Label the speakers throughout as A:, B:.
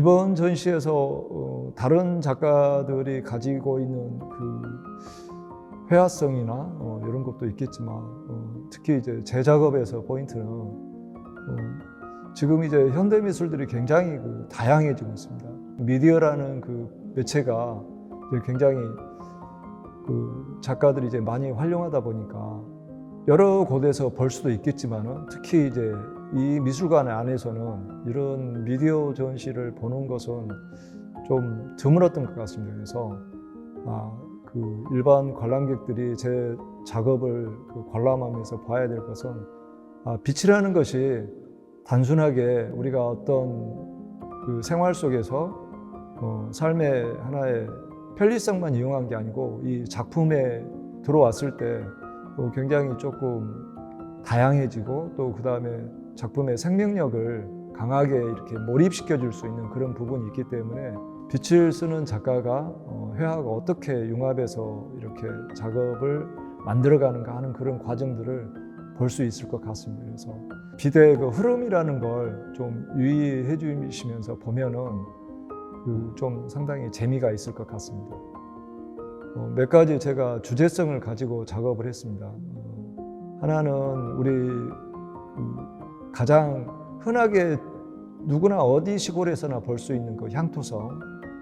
A: 이번 전시에서 다른 작가들이 가지고 있는 그 회화성이나 이런 것도 있겠지만 특히 이제 제 작업에서 포인트는 지금 이제 현대 미술들이 굉장히 다양해지고 있습니다. 미디어라는 그 매체가 이제 굉장히 그 작가들이 이제 많이 활용하다 보니까 여러 곳에서 볼 수도 있겠지만은 특히 이제 이 미술관 안에서는 이런 미디어 전시를 보는 것은 좀 드물었던 것 같습니다. 그래서 그 일반 관람객들이 제 작업을 관람하면서 봐야 될 것은 빛이라는 것이 단순하게 우리가 어떤 그 생활 속에서 삶의 하나의 편리성만 이용한 게 아니고 이 작품에 들어왔을 때 굉장히 조금 다양해지고 또 그 다음에 작품의 생명력을 강하게 이렇게 몰입시켜 줄 수 있는 그런 부분이 있기 때문에 빛을 쓰는 작가가 회화가 어떻게 융합해서 이렇게 작업을 만들어가는가 하는 그런 과정들을 볼 수 있을 것 같습니다. 그래서 빛의 그 흐름이라는 걸 좀 유의해 주시면서 보면은 좀 상당히 재미가 있을 것 같습니다. 몇 가지 제가 주제성을 가지고 작업을 했습니다. 하나는 우리 가장 흔하게 누구나 어디 시골에서나 볼 수 있는 그 향토성,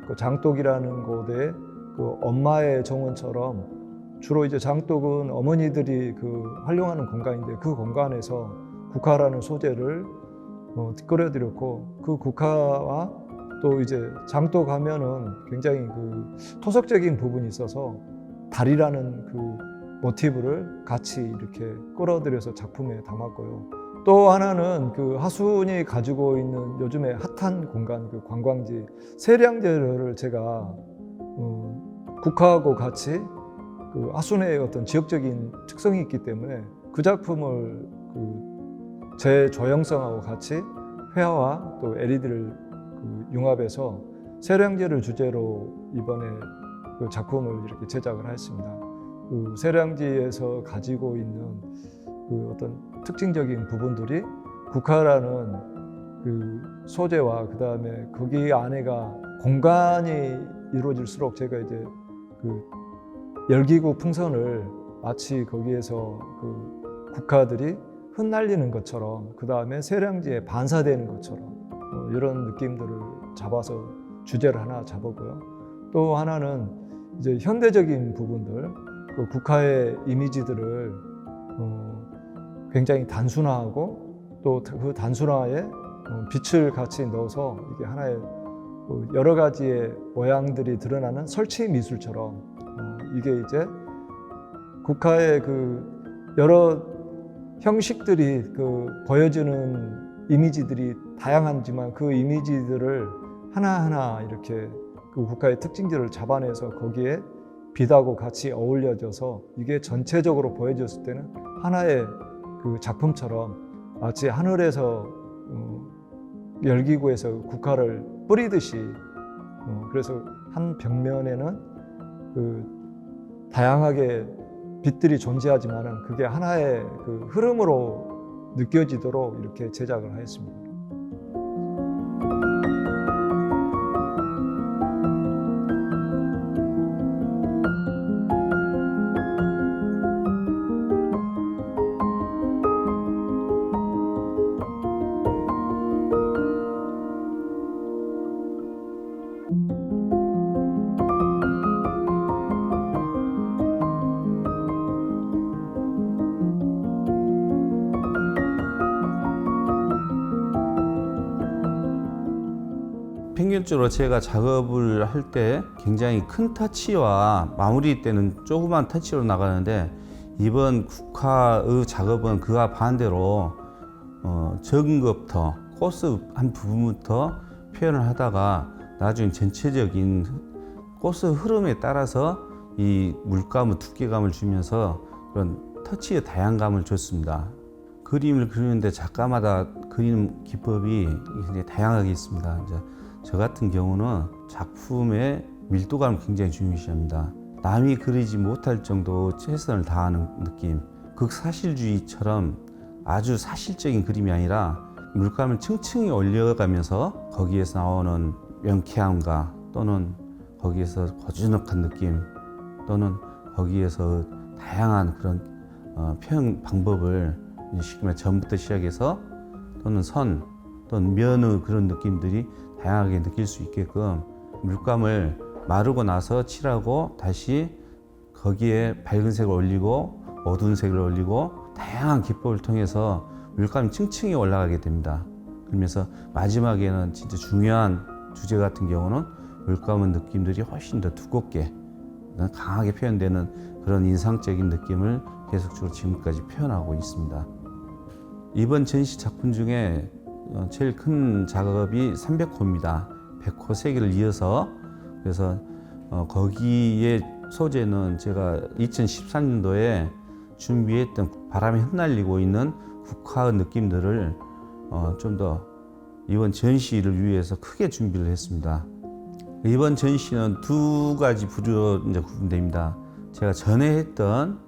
A: 그 장독이라는 곳에 그 엄마의 정원처럼 주로 이제 장독은 어머니들이 활용하는 공간인데 그 공간에서 국화라는 소재를 끌어들였고 그 국화와 또 이제 장독 하면은 굉장히 토속적인 부분이 있어서 달이라는 모티브를 같이 이렇게 끌어들여서 작품에 담았고요. 또 하나는 하순이 가지고 있는 요즘에 핫한 공간, 관광지 세량제를 제가 국화하고 같이 하순의 어떤 지역적인 특성이 있기 때문에 그 작품을 제 조형성하고 같이 회화와 또 LED를 융합해서 세량제를 주제로 이번에 작품을 이렇게 제작을 했습니다. 세량지에서 가지고 있는 어떤 특징적인 부분들이 국화라는 소재와 그 다음에 거기 안에가 공간이 이루어질수록 제가 이제 열기구 풍선을 마치 거기에서 국화들이 흩날리는 것처럼 그 다음에 세량지에 반사되는 것처럼 이런 느낌들을 잡아서 주제를 하나 잡았고요. 또 하나는 이제 현대적인 부분들, 국화의 이미지들을 굉장히 단순화하고 또 그 단순화에 빛을 같이 넣어서 이게 하나의 여러 가지의 모양들이 드러나는 설치 미술처럼 이게 이제 국화의 여러 형식들이 보여주는 이미지들이 다양하지만 그 이미지들을 하나하나 이렇게 국화의 특징들을 잡아내서 거기에 빛하고 같이 어울려져서 이게 전체적으로 보여졌을 때는 하나의 작품처럼 마치 하늘에서 열기구에서 국화를 뿌리듯이 그래서 한 벽면에는 다양하게 빛들이 존재하지만은 그게 하나의 흐름으로 느껴지도록 이렇게 제작을 하였습니다.
B: 평균적으로 제가 작업을 할 때 굉장히 큰 터치와 마무리 때는 조그만 터치로 나가는데 이번 국화의 작업은 그와 반대로 적은 것부터 꽃의 한 부분부터 표현을 하다가 나중에 전체적인 꽃의 흐름에 따라서 이 물감의 두께감을 주면서 그런 터치의 다양감을 줬습니다. 그림을 그리는데 작가마다 그리는 기법이 굉장히 다양하게 있습니다. 이제 저 같은 경우는 작품의 밀도감을 굉장히 중요시합니다. 남이 그리지 못할 정도 최선을 다하는 느낌, 극사실주의처럼 아주 사실적인 그림이 아니라 물감을 층층이 올려가면서 거기에서 나오는 명쾌함과 또는 거기에서 고즈넉한 느낌 또는 거기에서 다양한 그런 표현 방법을 쉽게 말해 점부터 시작해서 또는 선 또는 면의 그런 느낌들이 다양하게 느낄 수 있게끔 물감을 마르고 나서 칠하고 다시 거기에 밝은 색을 올리고 어두운 색을 올리고 다양한 기법을 통해서 물감이 층층이 올라가게 됩니다. 그러면서 마지막에는 진짜 중요한 주제 같은 경우는 물감의 느낌들이 훨씬 더 두껍게 강하게 표현되는 그런 인상적인 느낌을 계속적으로 지금까지 표현하고 있습니다. 이번 전시 작품 중에 제일 큰 작업이 300호입니다. 100호 3개를 이어서 그래서 거기에 소재는 제가 2013년도에 준비했던 바람에 흩날리고 있는 국화의 느낌들을 좀 더 이번 전시를 위해서 크게 준비를 했습니다. 이번 전시는 두 가지 부류로 이제 구분됩니다. 제가 전에 했던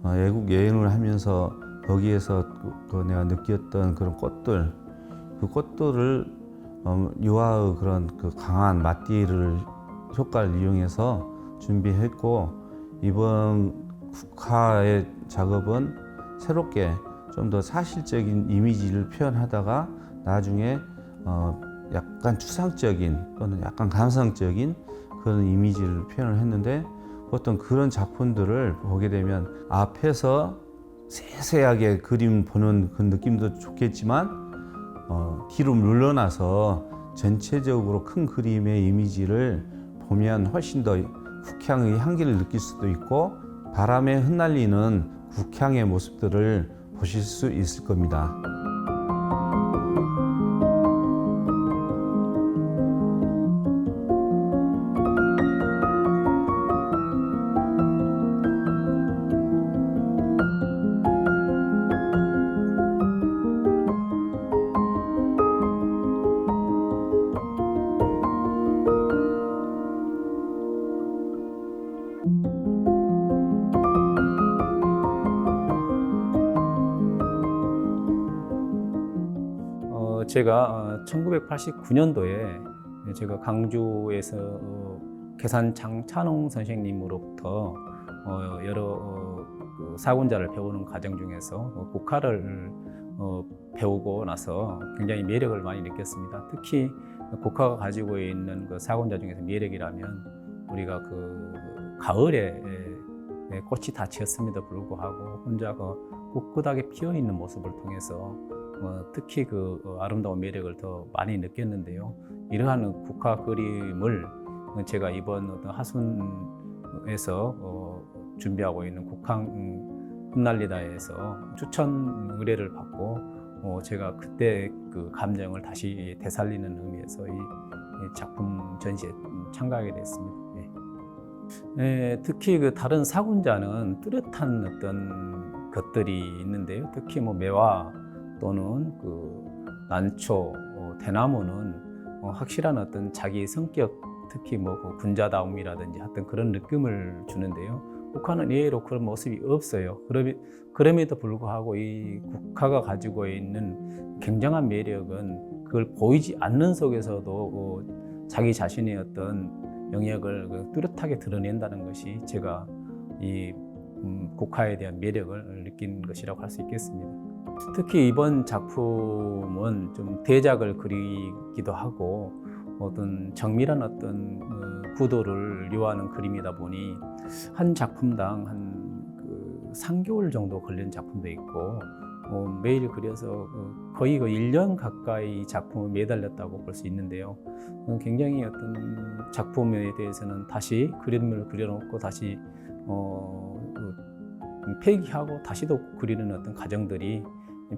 B: 외국 여행을 하면서 거기에서 내가 느꼈던 그런 꽃들, 그 꽃들을 유화의 그런 그 강한 마띠를 효과를 이용해서 준비했고 이번 국화의 작업은 새롭게 좀 더 사실적인 이미지를 표현하다가 나중에 약간 추상적인 또는 약간 감성적인 그런 이미지를 표현을 했는데 보통 그런 작품들을 보게 되면 앞에서 세세하게 그림 보는 그 느낌도 좋겠지만 뒤로 물러나서 전체적으로 큰 그림의 이미지를 보면 훨씬 더 국향의 향기를 느낄 수도 있고 바람에 흩날리는 국향의 모습들을 보실 수 있을 겁니다.
C: 제가 1989년도에 제가 강주에서 계산 장찬홍 선생님으로부터 여러 그 사군자를 배우는 과정 중에서 국화를 배우고 나서 굉장히 매력을 많이 느꼈습니다. 특히 국화가 가지고 있는 그 사군자 중에서 매력이라면 우리가 그 가을에 꽃이 다 지었음에도 불구하고 혼자 그 꿋꿋하게 피어 있는 모습을 통해서 특히 그 아름다운 매력을 더 많이 느꼈는데요. 이러한 국화 그림을 제가 이번 어떤 하순에서 준비하고 있는 국항 흩날리다에서 추천 의뢰를 받고 제가 그때 그 감정을 다시 되살리는 의미에서 이 작품 전시에 참가하게 됐습니다. 특히 그 다른 사군자는 뚜렷한 어떤 것들이 있는데요. 특히 뭐 매화 또는 그 난초, 대나무는 확실한 어떤 자기 성격, 특히 뭐 그 군자다움이라든지 어떤 그런 느낌을 주는데요. 국화는 예로 그런 모습이 없어요. 그럼에도 불구하고 이 국화가 가지고 있는 굉장한 매력은 그걸 보이지 않는 속에서도 자기 자신의 어떤 영역을 뚜렷하게 드러낸다는 것이 제가 이 국화에 대한 매력을 느낀 것이라고 할 수 있겠습니다. 특히 이번 작품은 좀 대작을 그리기도 하고 어떤 정밀한 어떤 구도를 요하는 그림이다 보니 한 작품당 한 3개월 정도 걸린 작품도 있고 매일 그려서 거의 1년 가까이 작품을 매달렸다고 볼 수 있는데요. 굉장히 어떤 작품에 대해서는 다시 그림을 그려놓고 다시 폐기하고 다시 또 그리는 어떤 과정들이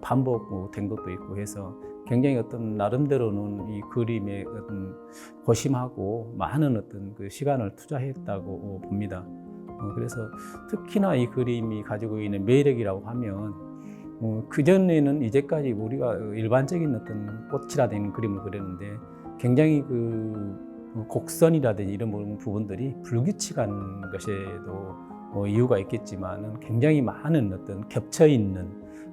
C: 반복된 것도 있고 해서 굉장히 어떤 나름대로는 이 그림에 어떤 고심하고 많은 어떤 그 시간을 투자했다고 봅니다. 그래서 특히나 이 그림이 가지고 있는 매력이라고 하면 그전에는 이제까지 우리가 일반적인 어떤 꽃이라든지 그림을 그렸는데 굉장히 그 곡선이라든지 이런 부분들이 불규칙한 것에도 이유가 있겠지만은 굉장히 많은 어떤 겹쳐 있는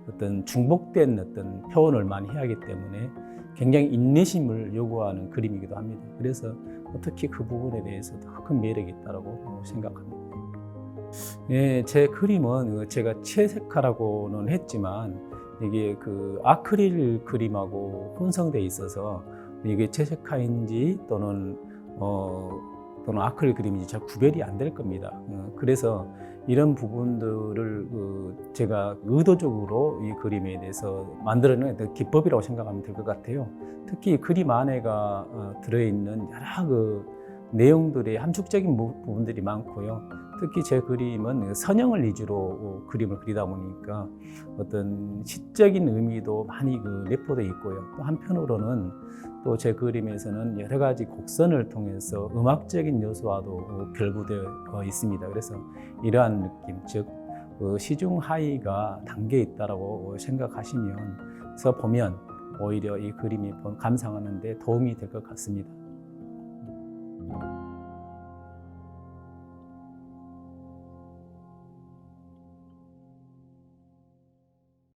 C: 어떤 중복된 어떤 표현을 많이 해야 하기 때문에 굉장히 인내심을 요구하는 그림이기도 합니다. 그래서 특히 그 부분에 대해서도 큰 매력이 있다고 생각합니다. 예, 제 그림은 제가 채색화라고는 했지만 이게 그 아크릴 그림하고 혼성돼 있어서 이게 채색화인지 또는 아크릴 그림인지 잘 구별이 안 될 겁니다. 그래서 이런 부분들을 제가 의도적으로 이 그림에 대해서 만들어낸 기법이라고 생각하면 될 것 같아요. 특히 그림 안에가 들어있는 여러 그 내용들의 함축적인 부분들이 많고요. 특히 제 그림은 선형을 위주로 그림을 그리다 보니까 어떤 시적인 의미도 많이 내포되어 있고요. 또 한편으로는 또 제 그림에서는 여러 가지 곡선을 통해서 음악적인 요소와도 결부되어 있습니다. 그래서 이러한 느낌, 즉 시중 하이가 담겨 있다라고 생각하시면서 보면 오히려 이 그림이 감상하는 데 도움이 될 것 같습니다.